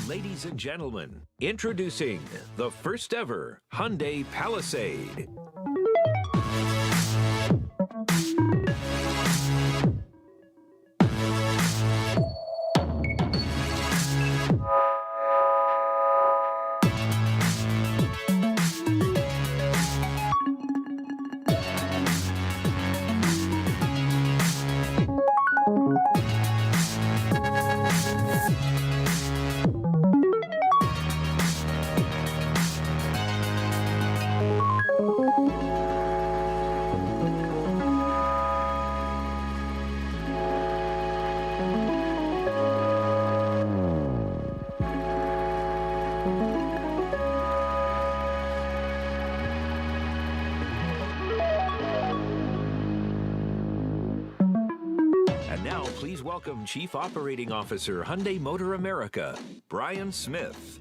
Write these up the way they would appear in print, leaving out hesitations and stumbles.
Ladies and gentlemen, introducing the first ever Hyundai Palisade. And now, please welcome Chief Operating Officer, Hyundai Motor America, Brian Smith.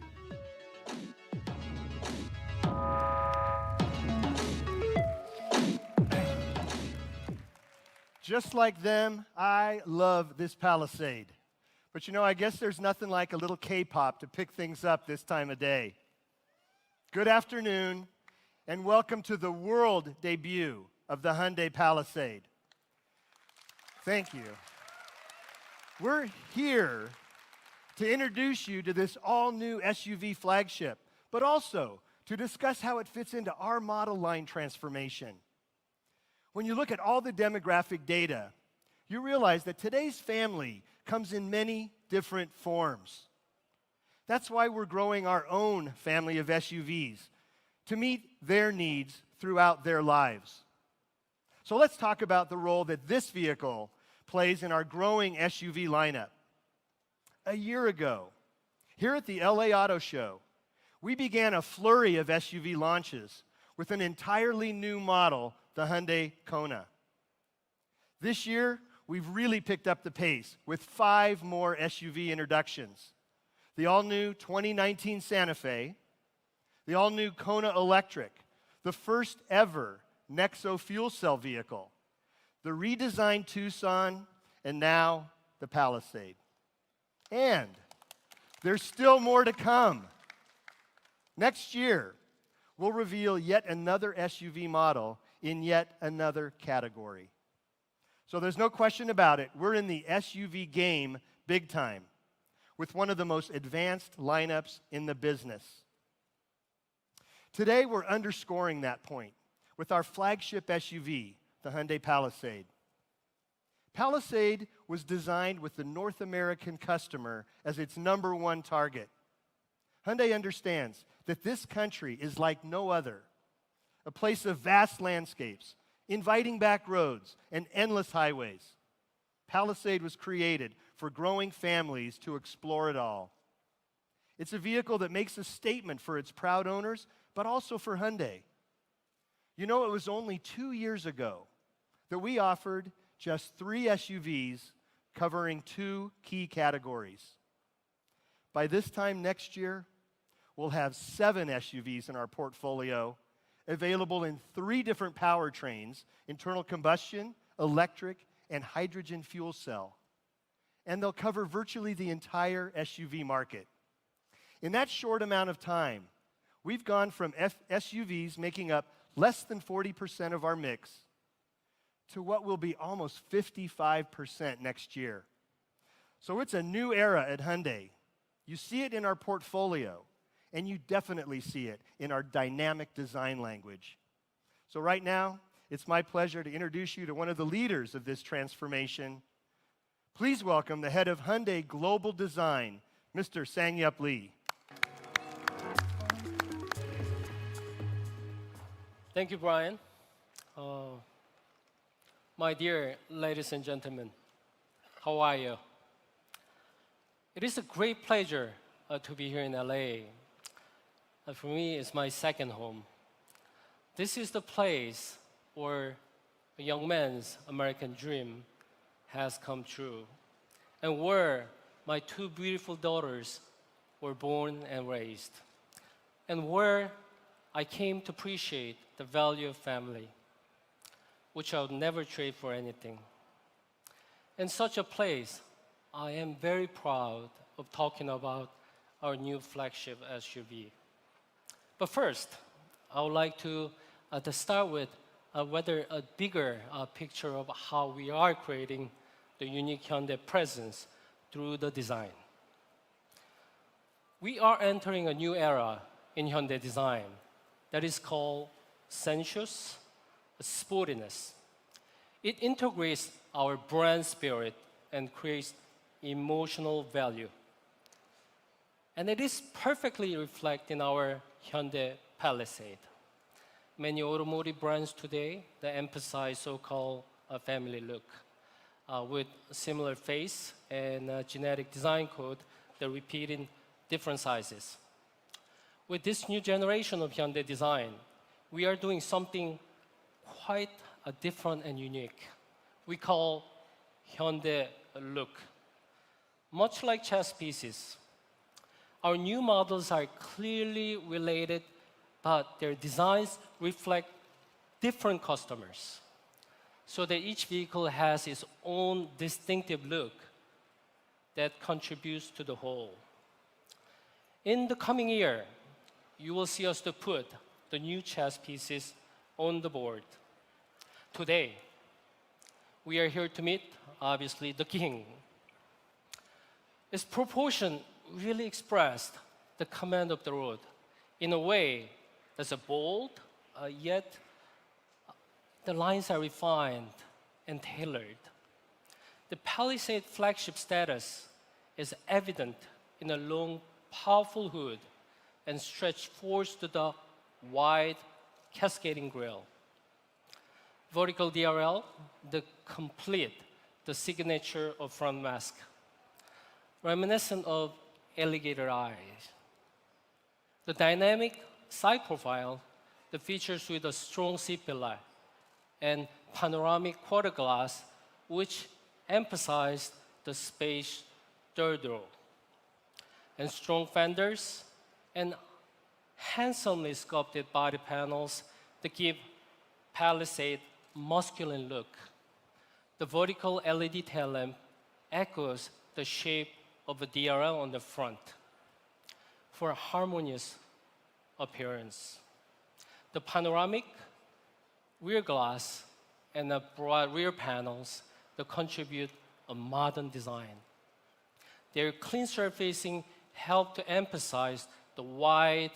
Just like them, I love this Palisade. But you know, I guess there's nothing like a little K-pop to pick things up this time of day. Good afternoon, and welcome to the world debut of the Hyundai Palisade. Thank you. We're here to introduce you to this all-new SUV flagship, but also to discuss how it fits into our model line transformation. When you look at all the demographic data, you realize that today's family comes in many different forms. That's why we're growing our own family of SUVs to meet their needs throughout their lives. So let's talk about the role that this vehicle plays in our growing SUV lineup. A year ago, here at the LA Auto Show, we began a flurry of SUV launches with an entirely new model, the Hyundai Kona. This year, we've really picked up the pace with 5 more SUV introductions. The all-new 2019 Santa Fe, the all-new Kona Electric, the first ever Nexo fuel cell vehicle, the redesigned Tucson, and now the Palisade. And there's still more to come. Next year, we'll reveal yet another SUV model in yet another category. So there's no question about it, we're in the SUV game big time, with one of the most advanced lineups in the business. Today, we're underscoring that point with our flagship SUV, the Hyundai Palisade. Palisade was designed with the North American customer as its #1 target. Hyundai understands that this country is like no other, a place of vast landscapes, inviting back roads, and endless highways. Palisade was created for growing families to explore it all. It's a vehicle that makes a statement for its proud owners, but also for Hyundai. You know, it was only 2 years ago that we offered just 3 SUVs covering 2 key categories. By this time next year, we'll have 7 SUVs in our portfolio, available in 3 different powertrains: internal combustion, electric, and hydrogen fuel cell. And they'll cover virtually the entire SUV market. In that short amount of time, we've gone from SUVs making up less than 40% of our mix to what will be almost 55% next year. So it's a new era at Hyundai. You see it in our portfolio, and you definitely see it in our dynamic design language. So right now, it's my pleasure to introduce you to one of the leaders of this transformation. Please welcome the head of Hyundai Global Design, Mr. Sang-Yup Lee. Thank you, Brian. My dear ladies and gentlemen, how are you? It is a great pleasure to be here in LA. For me, it's my second home. This is the place where a young man's American dream has come true, and where my 2 beautiful daughters were born and raised, and where I came to appreciate the value of family, which I would never trade for anything. In such a place, I am very proud of talking about our new flagship SUV. But first, I would like to start with whether a bigger picture of how we are creating the unique Hyundai presence through the design. We are entering a new era in Hyundai design that is called sensuous sportiness. It integrates our brand spirit and creates emotional value. And it is perfectly reflected in our Hyundai Palisade. Many automotive brands today that emphasize so-called family look with similar face and genetic design code that repeat in different sizes. With this new generation of Hyundai design, we are doing something quite different and unique. We call Hyundai look. Much like chess pieces, our new models are clearly related, but their designs reflect different customers, so that each vehicle has its own distinctive look that contributes to the whole. In the coming year, you will see us to put the new chess pieces on the board. Today, we are here to meet, obviously, the king. Its proportion really expressed the command of the road in a way that's bold, yet the lines are refined and tailored. The Palisade flagship status is evident in a long, powerful hood and stretched forwards to the wide, cascading grille. Vertical DRL, the signature of front mask, reminiscent of alligator eyes. The dynamic side profile, the features with a strong C-pillar and panoramic quarter glass, which emphasize the space third row, and strong fenders and handsomely sculpted body panels that give Palisade masculine look. The vertical LED tail lamp echoes the shape of a DRL on the front for a harmonious appearance. The panoramic rear glass and the broad rear panels that contribute a modern design. Their clean surfacing help to emphasize the wide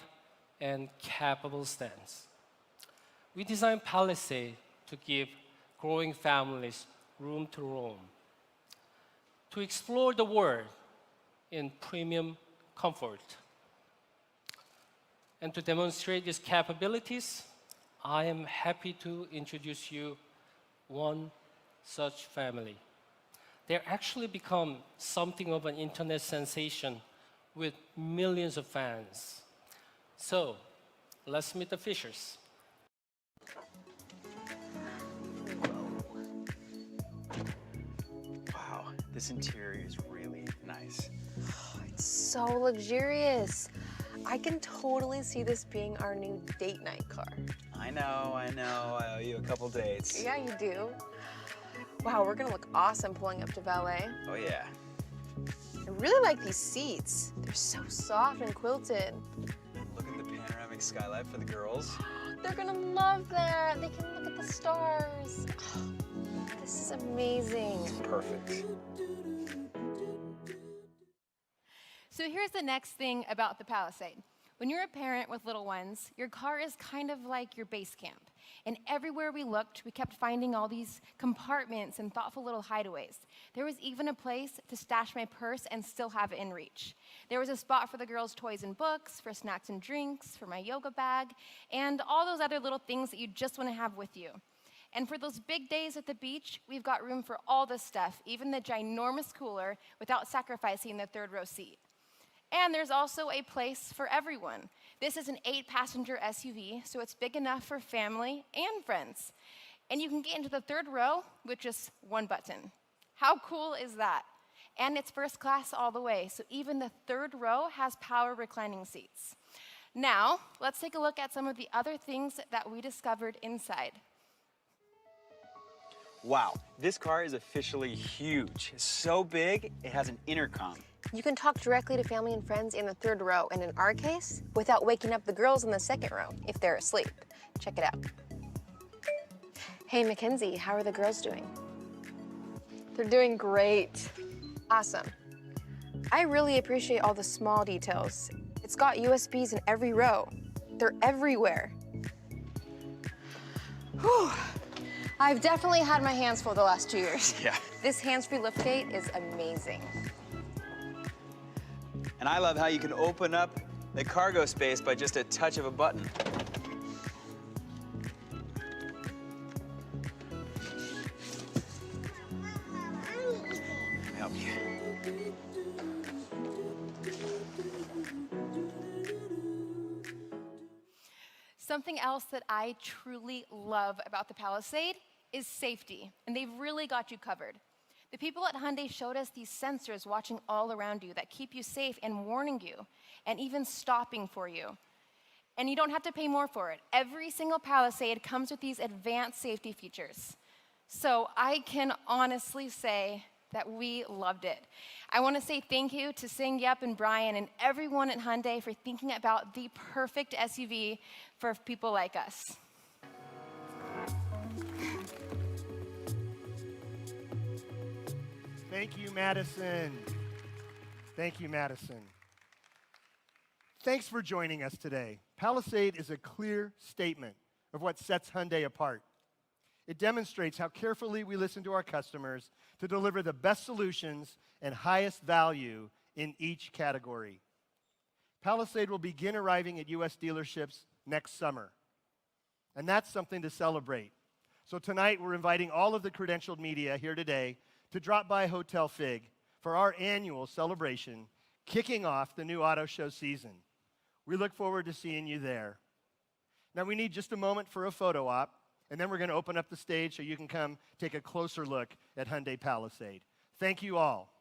and capable stance. We designed Palisade to give growing families room to roam, to explore the world in premium comfort. And to demonstrate these capabilities, I am happy to introduce you one such family. They're actually become something of an internet sensation with millions of fans. So, let's meet the Fishers. Wow, this interior is really nice. It's so luxurious. I can totally see this being our new date night car. I know, I owe you a couple dates. Yeah, you do. Wow, we're gonna look awesome pulling up to valet. Oh yeah. I really like these seats. They're so soft and quilted. Look at the panoramic skylight for the girls. They're gonna love that. They can look at the stars. This is amazing. It's perfect. So here's the next thing about the Palisade. When you're a parent with little ones, your car is kind of like your base camp. And everywhere we looked, we kept finding all these compartments and thoughtful little hideaways. There was even a place to stash my purse and still have it in reach. There was a spot for the girls' toys and books, for snacks and drinks, for my yoga bag, and all those other little things that you just want to have with you. And for those big days at the beach, we've got room for all this stuff, even the ginormous cooler, without sacrificing the third row seat. And there's also a place for everyone. This is an 8-passenger SUV, so it's big enough for family and friends. And you can get into the third row with just one button. How cool is that? And it's first class all the way, so even the third row has power reclining seats. Now, let's take a look at some of the other things that we discovered inside. Wow, this car is officially huge. So big, it has an intercom. You can talk directly to family and friends in the third row, and in our case, without waking up the girls in the second row if they're asleep. Check it out. Hey, Mackenzie, how are the girls doing? They're doing great. Awesome. I really appreciate all the small details. It's got USBs in every row. They're everywhere. Whew. I've definitely had my hands full the last 2 years. Yeah. This hands-free liftgate is amazing. And I love how you can open up the cargo space by just a touch of a button. Let me help you. Something else that I truly love about the Palisade is safety, and they've really got you covered. The people at Hyundai showed us these sensors watching all around you that keep you safe and warning you, and even stopping for you. And you don't have to pay more for it. Every single Palisade comes with these advanced safety features. So I can honestly say that we loved it. I want to say thank you to Sing, Yep, and Brian, and everyone at Hyundai for thinking about the perfect SUV for people like us. Thank you, Madison. Thank you, Madison. Thanks for joining us today. Palisade is a clear statement of what sets Hyundai apart. It demonstrates how carefully we listen to our customers to deliver the best solutions and highest value in each category. Palisade will begin arriving at U.S. dealerships next summer, and that's something to celebrate. So tonight, we're inviting all of the credentialed media here today to drop by Hotel Fig for our annual celebration, kicking off the new auto show season. We look forward to seeing you there. Now, we need just a moment for a photo op, and then we're going to open up the stage so you can come take a closer look at Hyundai Palisade. Thank you all.